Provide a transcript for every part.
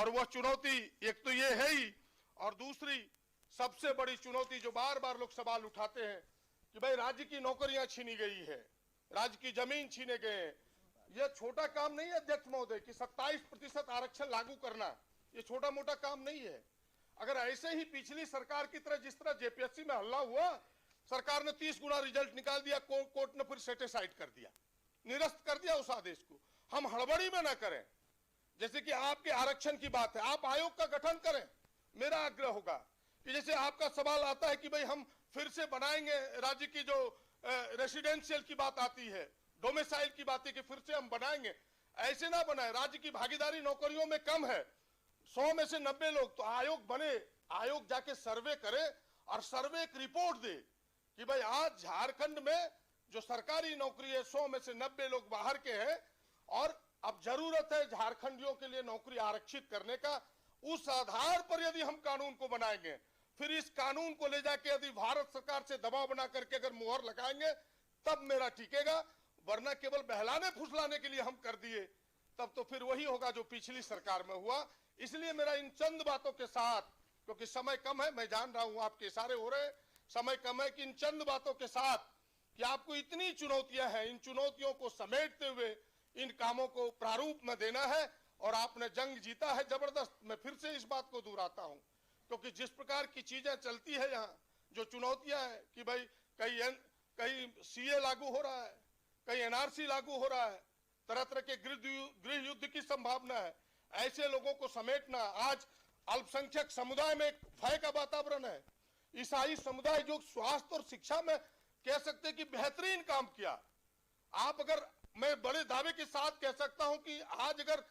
और वह चुनौती एक तो ये है ही, और दूसरी सबसे बड़ी चुनौती जो बार बार लोग सवाल उठाते हैं कि भाई राज्य की नौकरियां छीनी गई है, राज्य की जमीन छीने गए हैं। यह छोटा काम नहीं है अध्यक्ष महोदय कि 27% आरक्षण लागू करना, यह छोटा मोटा काम नहीं है। अगर ऐसे ही पिछली सरकार की तरह जिस तरह जेपीएससी में हल्ला हुआ, सरकार ने 30 गुना रिजल्ट निकाल दिया, कोर्ट ने फिर सेटिसाइड कर दिया, निरस्त कर दिया उस आदेश को। हम हड़बड़ी में ना करें। जैसे कि आपके आरक्षण की बात है, आप आयोग का गठन करें। मेरा आग्रह होगा कि जैसे आपका सवाल आता है कि भाई हम फिर से बनाएंगे, राज्य की जो रेसिडेंशियल की बात आती है, डोमिसाइल की बात है कि फिर से हम बनाएंगे, ऐसे ना बनाए। राज्य की भागीदारी नौकरियों में कम है, 100 में से 90 लोग, तो आयोग बने, आयोग जाके सर्वे करे और सर्वे एक रिपोर्ट दे कि भाई आज झारखंड में जो सरकारी नौकरी है 100 में से 90 लोग बाहर के हैं और अब जरूरत है झारखंडियों के लिए नौकरी आरक्षित करने का। उस आधार पर यदि हम कानून को बनाएंगे, फिर इस कानून को ले जाके यदि भारत सरकार से दबाव बना करके अगर मुहर लगाएंगे तब मेरा टिकेगा, वरना केवल बहलाने फुसलाने के लिए हम कर दिए तब तो फिर वही होगा जो पिछली सरकार में हुआ। इसलिए मेरा इन चंद बातों के साथ, क्योंकि समय कम है, मैं जान रहा हूं आपके इशारे हो रहे हैं, समय कम है, कि इन चंद बातों के साथ कि आपको इतनी चुनौतियां हैं, इन चुनौतियों को समेटते हुए इन कामों को प्रारूप में देना है और आपने जंग जीता है जबरदस्त। मैं फिर से इस बात को दोहराता हूं, क्योंकि जिस प्रकार की चीजें चलती है यहाँ, जो चुनौतियां हैं कि भाई कहीं सीए लागू हो रहा है, कहीं एनआरसी लागू हो रहा है, तरह तरह के गृह युद्ध की संभावना है, ऐसे लोगों को समेटना। आज अल्पसंख्यक समुदाय में एक भय का वातावरण है। ईसाई समुदाय जो स्वास्थ्य और शिक्षा में कह सकते हैं कि बेहतरीन काम किया। आप अगर, मैं बड़े दावे के साथ कह सकता हूं कि आज अगर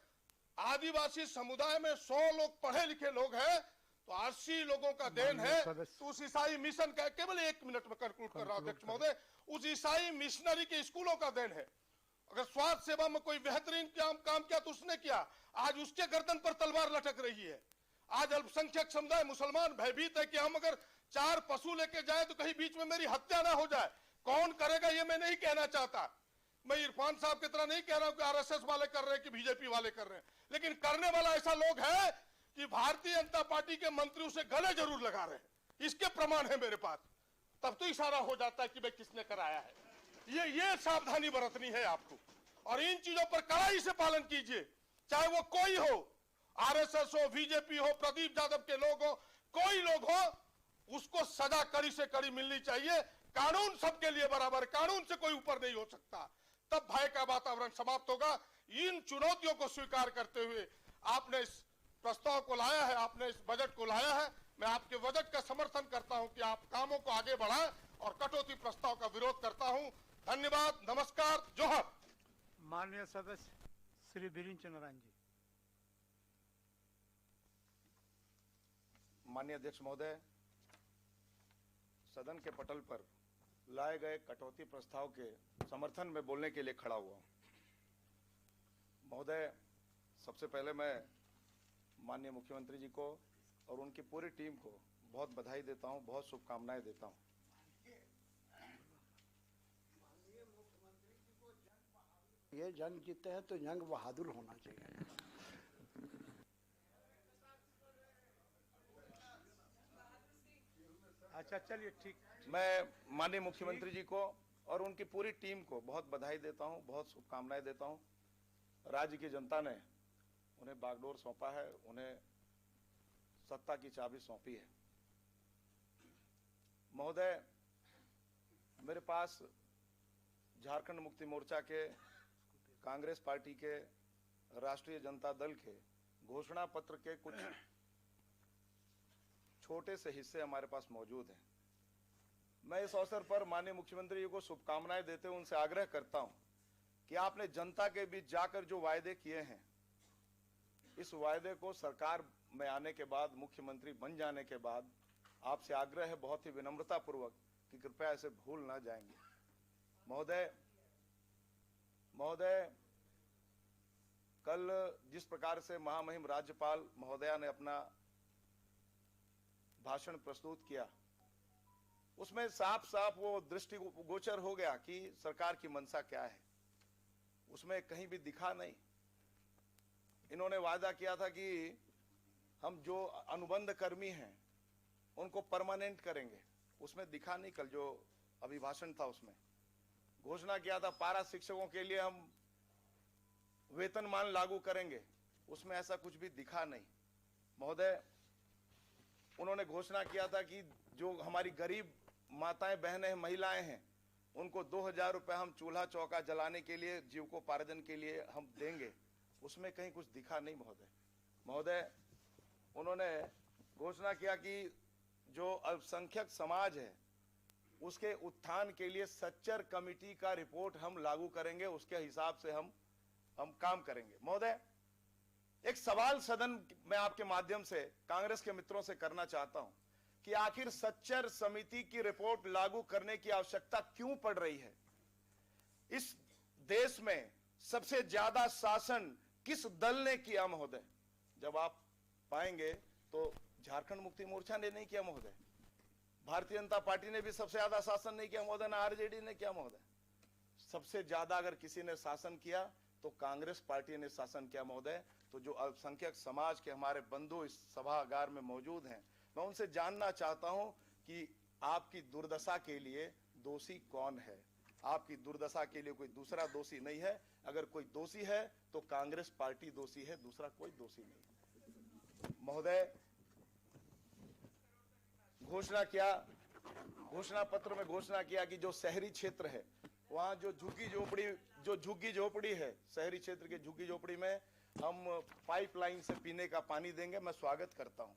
आदिवासी समुदाय में 100 लोग पढ़े लिखे लोग हैं तो 80 लोगों का देन है। तो उस ईसाई मिशन का, केवल 1 मिनट में कंक्लूड कर रहा हूं अध्यक्ष महोदय, उस ईसाई मिशनरी के स्कूलों का देन है। अगर स्वास्थ्य सेवा में कोई बेहतरीन काम किया तो उसने किया, आज उसके गर्दन पर तलवार लटक रही है। आज अल्पसंख्यक समुदाय मुसलमान भयभीत है कि हम अगर 4 पशु लेके जाए तो कहीं बीच में मेरी हत्या ना हो जाए। कौन करेगा ये मैं नहीं कहना चाहता, मैं इरफान साहब की तरह नहीं कह रहा हूं कि आरएसएस वाले कर रहे हैं कि बीजेपी वाले कर रहे हैं, लेकिन करने वाला ऐसा लोग है कि भारतीय जनता पार्टी के मंत्री उसे गले जरूर लगा रहे हैं। इसके प्रमाण है मेरे पास, तब तो इशारा हो जाता है कि भाई किसने कराया है। ये सावधानी बरतनी है आपको, और इन चीजों पर कड़ाई से पालन कीजिए, चाहे वो कोई हो, आरएसएस हो, बीजेपी हो, प्रदीप यादव के लोग हो, कोई लोग हो, उसको सजा कड़ी से कड़ी मिलनी चाहिए। कानून सबके लिए बराबर, कानून से कोई ऊपर नहीं हो सकता, तब भय का वातावरण समाप्त होगा। इन चुनौतियों को स्वीकार करते हुए आपने इस प्रस्ताव को लाया है, आपने इस बजट को लाया है। मैं आपके बजट का समर्थन करता हूं कि आप कामों को आगे बढ़ाएं और कटौती प्रस्ताव का विरोध करता हूं। धन्यवाद, नमस्कार, जोहर। माननीय सदस्य श्री बीरेंद्र नारायण जी। माननीय अध्यक्ष महोदय, सदन के पटल पर लाए गए कटौती प्रस्ताव के समर्थन में बोलने के लिए खड़ा हुआ हूं। महोदय, सबसे पहले मैं माननीय मुख्यमंत्री जी को और उनकी पूरी टीम को बहुत बधाई देता हूं, बहुत शुभकामनाएं देता हूं। ये जंग जीते हैं तो जंग बहादुर होना चाहिए। अच्छा चलिए ठीक। मैं माननीय मुख्यमंत्री जी को और उनकी पूरी टीम को बहुत बधाई देता हूं, बहुत शुभकामनाएं देता हूं। राज्य की जनता ने उन्हें बागडोर सौंपा है, उन्हें सत्ता की चाबी सौंपी है। महोदय, मेरे पास झारखंड मुक्ति मोर्चा के, कांग्रेस पार्टी के, राष्ट्रीय जनता दल के घोषणा पत्र के कुछ छोटे से हिस्से हमारे पास मौजूद हैं। मैं इस अवसर पर माननीय मुख्यमंत्री जी को शुभकामनाएं देते हुए उनसे आग्रह करता हूं कि आपने जनता के बीच जाकर जो वायदे किए हैं, इस वायदे को सरकार में आने के बाद, मुख्यमंत्री बन जाने के बाद आपसे आग्रह है बहुत ही विनम्रता पूर्वक कि कृपया इसे भूल ना जाएंगे। महोदय, कल जिस प्रकार से महामहिम राज्यपाल महोदया ने अपना भाषण प्रस्तुत किया, उसमें साफ साफ वो दृष्टिगोचर हो गया कि सरकार की मंशा क्या है। उसमें कहीं भी दिखा नहीं। इन्होंने वादा किया था कि हम जो अनुबंध कर्मी हैं उनको परमानेंट करेंगे। उसमें दिखा नहीं, कल जो अभिभाषण था उसमें घोषणा किया था पारा शिक्षकों के लिए हम वेतनमान लागू करेंगे, उसमें ऐसा कुछ भी दिखा नहीं। महोदय, उन्होंने घोषणा किया था कि जो हमारी गरीब माताएं बहनें महिलाएं हैं उनको 2000 रुपए हम चूल्हा चौका जलाने के लिए जीविकोपार्जन के लिए हम देंगे, उसमें कहीं कुछ दिखा नहीं। महोदय, उन्होंने घोषणा किया कि जो अल्पसंख्यक समाज है उसके उत्थान के लिए सच्चर कमेटी का रिपोर्ट हम लागू करेंगे, उसके हिसाब से हम काम करेंगे। महोदय, एक सवाल सदन में आपके माध्यम से कांग्रेस के मित्रों से करना चाहता हूं कि आखिर सच्चर समिति की रिपोर्ट लागू करने की आवश्यकता क्यों पड़ रही है? इस देश में सबसे ज्यादा शासन किस दल ने किया महोदय? जब आप पाएंगे तो झारखंड मुक्ति मोर्चा ने नहीं किया महोदय, भारतीय जनता पार्टी ने भी सबसे ज्यादा शासन नहीं किया महोदय, ना आरजेडी ने किया महोदय। सबसे ज्यादा अगर किसी ने शासन किया तो कांग्रेस पार्टी ने शासन किया महोदय। तो जो अल्पसंख्यक समाज के हमारे बंधु इस सभागार में मौजूद हैं, मैं उनसे जानना चाहता हूं कि आपकी दुर्दशा के लिए दोषी कौन है? आपकी दुर्दशा के लिए कोई दूसरा दोषी नहीं है। अगर कोई दोषी है तो कांग्रेस पार्टी दोषी है, दूसरा कोई दोषी नहीं। महोदय, घोषणा पत्र में घोषणा किया कि जो शहरी क्षेत्र है वहां जो झुग्गी झोपड़ी है, शहरी क्षेत्र के झुग्गी झोपड़ी में हम पाइपलाइन से पीने का पानी देंगे। मैं स्वागत करता हूं।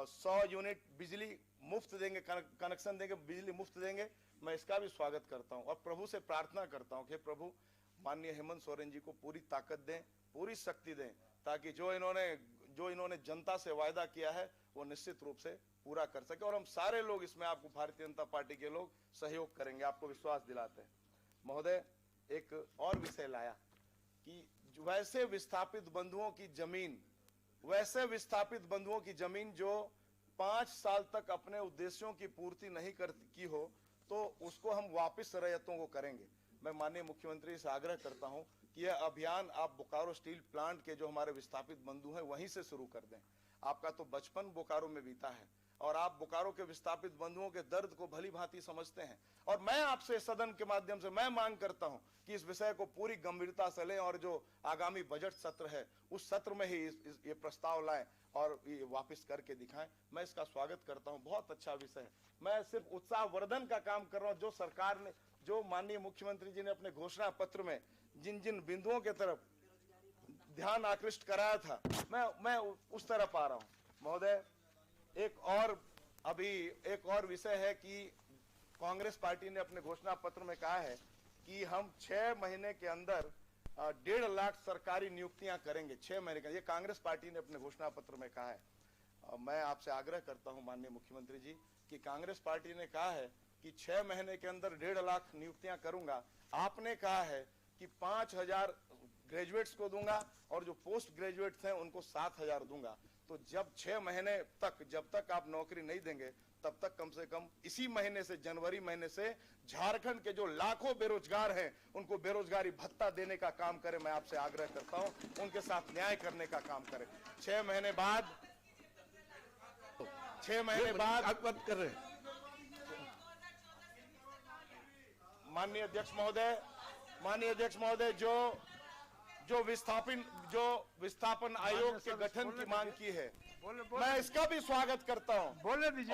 100 यूनिट बिजली मुफ्त देंगे, कनेक्शन देंगे, बिजली मुफ्त देंगे, मैं इसका भी स्वागत करता हूं। और प्रभु से प्रार्थना करता हूं कि प्रभु माननीय हेमंत सोरेन जी को पूरी ताकत दें, पूरी शक्ति दें, ताकि जो इन्होंने जनता से वायदा किया है वो निश्चित रूप से पूरा कर सके। और हम सारे लोग इसमें आपको भारतीय जनता पार्टी के लोग सहयोग करेंगे, आपको विश्वास दिलाते हैं। महोदय, एक और विषय लाया कि वैसे विस्थापित बंधुओं की जमीन जो 5 साल तक अपने उद्देश्यों की पूर्ति नहीं की हो तो उसको हम वापस रैयतों को करेंगे। मैं माननीय मुख्यमंत्री से आग्रह करता हूं कि यह अभियान आप बोकारो स्टील प्लांट के जो हमारे विस्थापित बंधु हैं वहीं से शुरू कर दें। आपका तो बचपन बोकारो में बीता है और आप बोकारो के विस्थापित बंधुओं के दर्द को भली भांति समझते हैं। और मैं आपसे सदन के माध्यम से मैं मांग करता हूं कि इस विषय को पूरी गंभीरता से लें और जो आगामी बजट सत्र है उस सत्र में ही ये प्रस्ताव लाएं और ये वापस करके दिखाएं। मैं इसका स्वागत करता हूं, बहुत अच्छा विषय है। मैं सिर्फ उत्साहवर्धन का काम कर रहा हूं। जो सरकार ने, जो माननीय मुख्यमंत्री जी ने अपने घोषणा पत्र में जिन जिन बिंदुओं के तरफ ध्यान आकृष्ट कराया था, मैं उस तरफ आ रहा हूं। महोदय, एक और विषय है कि कांग्रेस पार्टी ने अपने घोषणा पत्र में कहा है कि हम 6 महीने के अंदर 1.5 लाख सरकारी नियुक्तियां करेंगे। 6 महीने का, ये कांग्रेस पार्टी ने अपने घोषणा पत्र में कहा है। मैं आपसे आग्रह करता हूं माननीय मुख्यमंत्री जी कि कांग्रेस पार्टी ने कहा है कि 6 महीने के अंदर 1.5 लाख नियुक्तियां करूंगा। आपने कहा है कि 5000 ग्रेजुएट्स को दूंगा और जो पोस्ट ग्रेजुएट्स हैं उनको 7000 दूंगा। तो जब 6 महीने तक, जब तक आप नौकरी नहीं देंगे तब तक कम से कम इसी महीने से, जनवरी महीने से झारखंड के जो लाखों बेरोजगार हैं उनको बेरोजगारी भत्ता देने का काम करें। मैं आपसे आग्रह करता हूं, उनके साथ न्याय करने का काम करें। 6 महीने बाद बात कर रहे हैं। माननीय अध्यक्ष महोदय, जो विस्थापन आयोग के गठन की मांग की है, मैं इसका भी स्वागत करता हूं।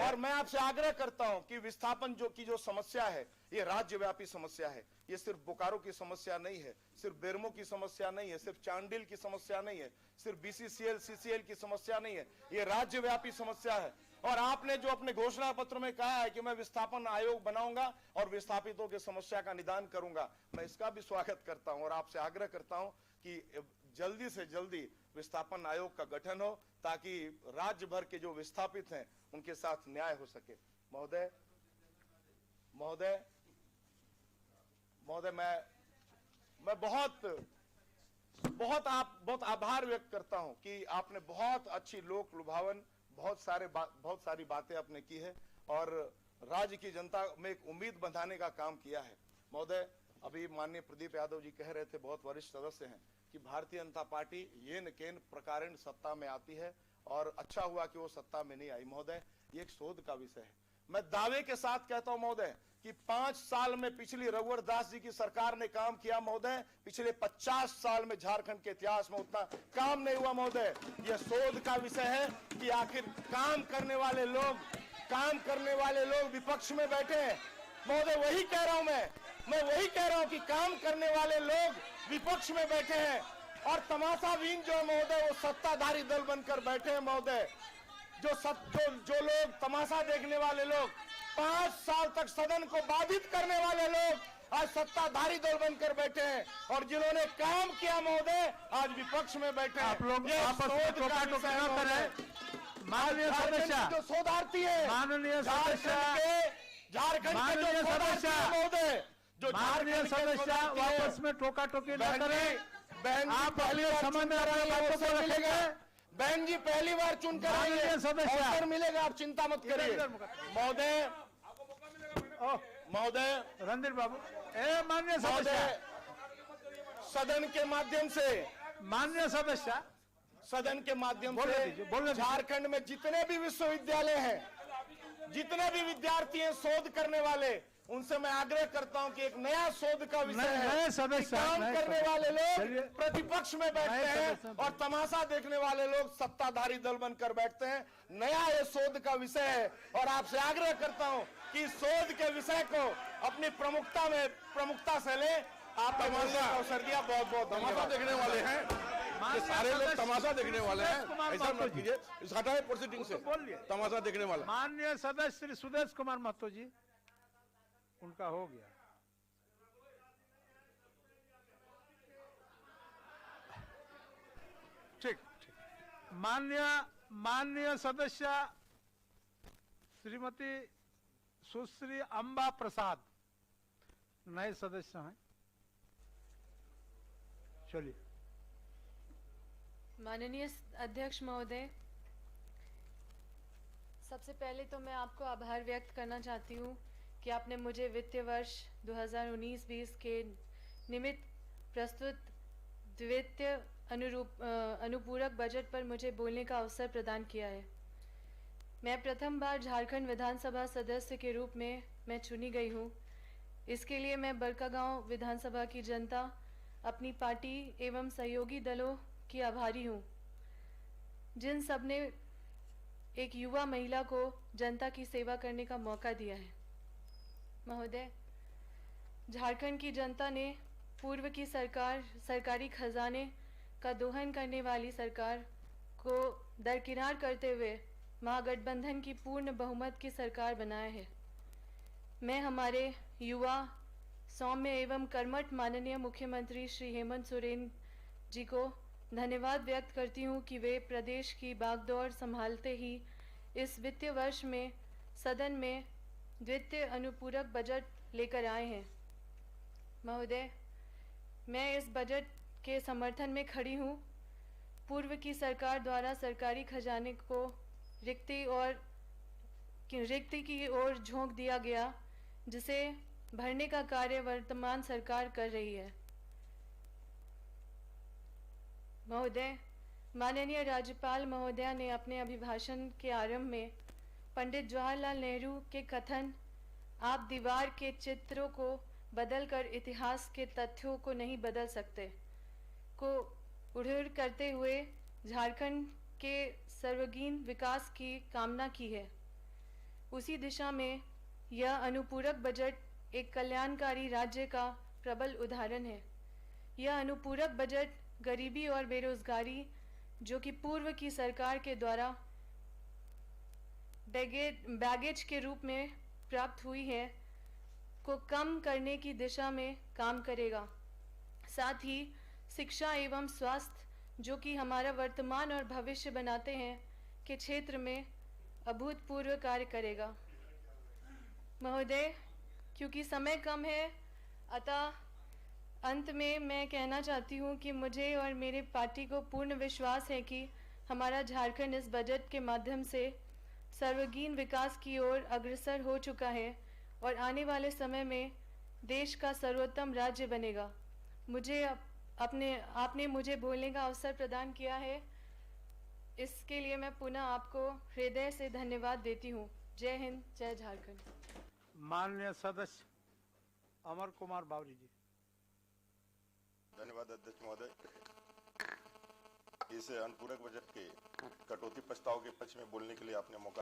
और मैं आपसे आग्रह करता हूं कि विस्थापन जो समस्या है ये राज्यव्यापी समस्या है। ये सिर्फ बोकारो की समस्या नहीं है, सिर्फ बेरमो की समस्या नहीं है, सिर्फ चांडिल की समस्या नहीं है, सिर्फ बीसीसीएल सीसीएल की समस्या नहीं है, ये राज्यव्यापी समस्या है। और आपने जो अपने घोषणा पत्र में कहा है कि मैं विस्थापन आयोग बनाऊंगा और विस्थापितों की समस्या का निदान करूंगा, मैं इसका भी स्वागत करता हूं और आपसे आग्रह करता हूं कि जल्दी से जल्दी विस्थापन आयोग का गठन हो ताकि राज्य भर के जो विस्थापित हैं उनके साथ न्याय हो सके। महोदय, मैं बहुत आभार व्यक्त करता हूं कि आपने बहुत अच्छी लोक लुभावन बहुत सारी बातें आपने की है और राज्य की जनता में एक उम्मीद बंधाने का काम किया है। महोदय, अभी माननीय प्रदीप यादव जी कह रहे थे, बहुत वरिष्ठ सदस्य हैं, कि भारतीय जनता पार्टी येन केन प्रकारेण सत्ता में आती है और अच्छा हुआ कि वो सत्ता में नहीं आई। महोदय, ये एक शोध का विषय है। मैं दावे के साथ कहता हूं महोदय कि 5 साल में पिछली रघुवर दास जी की सरकार ने काम किया महोदय, पिछले 50 साल में झारखंड के इतिहास में उतना काम नहीं हुआ महोदय। यह शोध का विषय है कि आखिर काम करने वाले लोग विपक्ष में बैठे हैं। महोदय वही कह रहा हूं मैं वही कह रहा हूं कि काम करने वाले लोग विपक्ष में बैठे हैं और तमाशाबीन जो है महोदय वो सत्ताधारी दल बनकर बैठे हैं महोदय। जो लोग तमाशा देखने वाले लोग, 5 साल तक सदन को बाधित करने वाले लोग आज सत्ताधारी दल बनकर बैठे हैं और जिन्होंने काम किया महोदय आज विपक्ष में बैठे हैं। आप लोग ये आपस में शोध का टोका-टोकी विषय है न महोदय। करें। माननीय सदस्य, जो शोधार्थी है, माननीय सदस्य, झारखंड के जो माननीय शोधार्थी सदस्य, है महोदय, जो माननीय झारखंड के सदस्य शोधार्थी है, वापस में टोका-टोकी न बहन करें। जी, बहन जी आप पहली अपने बार समझ में आ रहा है बातों को मिलेगा। रखेंगे। बहन जी पहली बार चुनकर आई है, माननीय सदस्य, अवसर मिलेगा, आप चिंता मत करिए। महोदय रणधीर बाबू, माननीय सदस्य, महोदय सदन के माध्यम से माननीय सदस्य, सदन के माध्यम बोलने से दीजिए, बोलने दीजिए। झारखंड में जितने भी विश्वविद्यालय हैं, जितने भी विद्यार्थी हैं शोध करने वाले, उनसे मैं आग्रह करता हूं कि एक नया शोध का विषय नए है सदस्य, कि काम नए करने सदस्य। वाले चलिए। लोग प्रतिपक्ष में बैठते नए हैं सदस्य। और तमाशा देखने वाले लोग सत्ताधारी दल बनकर बैठते हैं। नया ये शोध का विषय है और आपसे आग्रह करता हूं कि शोध के विषय को अपनी प्रमुखता से ले। आप तमाशा अवसर दिया, बहुत बहुत तमाशा धन्यवाद। देखने वाले हैं, ये माननीय सारे लोग सदस्य तमाशा देखने वाले हैं। सुदेश कुमार ऐसा महतो मत जी। कीजिए, इस हटाए प्रोसीडिंग से, बोलिए। तमाशा देखने वाला। माननीय सदस्य श्री सुदेश कुमार महतो जी, उनका हो गया। ठीक ठीक। माननीय सदस्य श्रीमती सुश्री अंबा प्रसाद नए सदस्य हैं। चलिए। माननीय अध्यक्ष महोदय, सबसे पहले तो मैं आपको आभार व्यक्त करना चाहती हूँ कि आपने मुझे वित्तीय वर्ष 2019-20 के निमित्त प्रस्तुत द्वितीय अनुपूरक बजट पर मुझे बोलने का अवसर प्रदान किया है। मैं प्रथम बार झारखंड विधानसभा सदस्य के रूप में मैं चुनी गई हूँ। इसके लिए मैं बड़कागांव विधानसभा की जनता, अपनी पार्टी एवं सहयोगी दलों की आभारी हूँ, जिन सब ने एक युवा महिला को जनता की सेवा करने का मौका दिया है। महोदय, झारखंड की जनता ने पूर्व की सरकारी खजाने का दोहन करने वाली सरकार को दरकिनार करते हुए महागठबंधन की पूर्ण बहुमत की सरकार बनाया है। मैं हमारे युवा, सौम्य एवं कर्मठ माननीय मुख्यमंत्री श्री हेमंत सोरेन जी को धन्यवाद व्यक्त करती हूँ कि वे प्रदेश की बागडोर संभालते ही इस वित्तीय वर्ष में सदन में द्वितीय अनुपूरक बजट लेकर आए हैं। महोदय, मैं इस बजट के समर्थन में खड़ी हूँ। पूर्व की सरकार द्वारा सरकारी खजाने को रिक्ति की ओर झोंक दिया गया, जिसे भरने का कार्य वर्तमान सरकार कर रही है। महोदय, माननीय राज्यपाल महोदया ने अपने अभिभाषण के आरंभ में पंडित जवाहरलाल नेहरू के कथन, आप दीवार के चित्रों को बदलकर इतिहास के तथ्यों को नहीं बदल सकते, को उद्धृत करते हुए झारखंड के सर्वांगीण विकास की कामना की है। उसी दिशा में यह अनुपूरक बजट एक कल्याणकारी राज्य का प्रबल उदाहरण है। यह अनुपूरक बजट गरीबी और बेरोजगारी, जो कि पूर्व की सरकार के द्वारा बैगेज के रूप में प्राप्त हुई है, को कम करने की दिशा में काम करेगा। साथ ही शिक्षा एवं स्वास्थ्य, जो कि हमारा वर्तमान और भविष्य बनाते हैं, के क्षेत्र में अभूतपूर्व कार्य करेगा। महोदय, क्योंकि समय कम है, अतः अंत में मैं कहना चाहती हूँ कि मुझे और मेरे पार्टी को पूर्ण विश्वास है कि हमारा झारखंड इस बजट के माध्यम से सर्वांगीण विकास की ओर अग्रसर हो चुका है और आने वाले समय में देश का सर्वोत्तम राज्य बनेगा। आपने मुझे बोलने का अवसर प्रदान किया है, इसके लिए मैं पुनः आपको हृदय से धन्यवाद देती हूँ। जय हिंद, जय झारखंड। माननीय सदस्य अमर कुमार बावरी जी। धन्यवाद अध्यक्ष महोदय। इस अनुपूरक बजट के कटौती प्रस्ताव के पक्ष में बोलने के लिए आपने मौका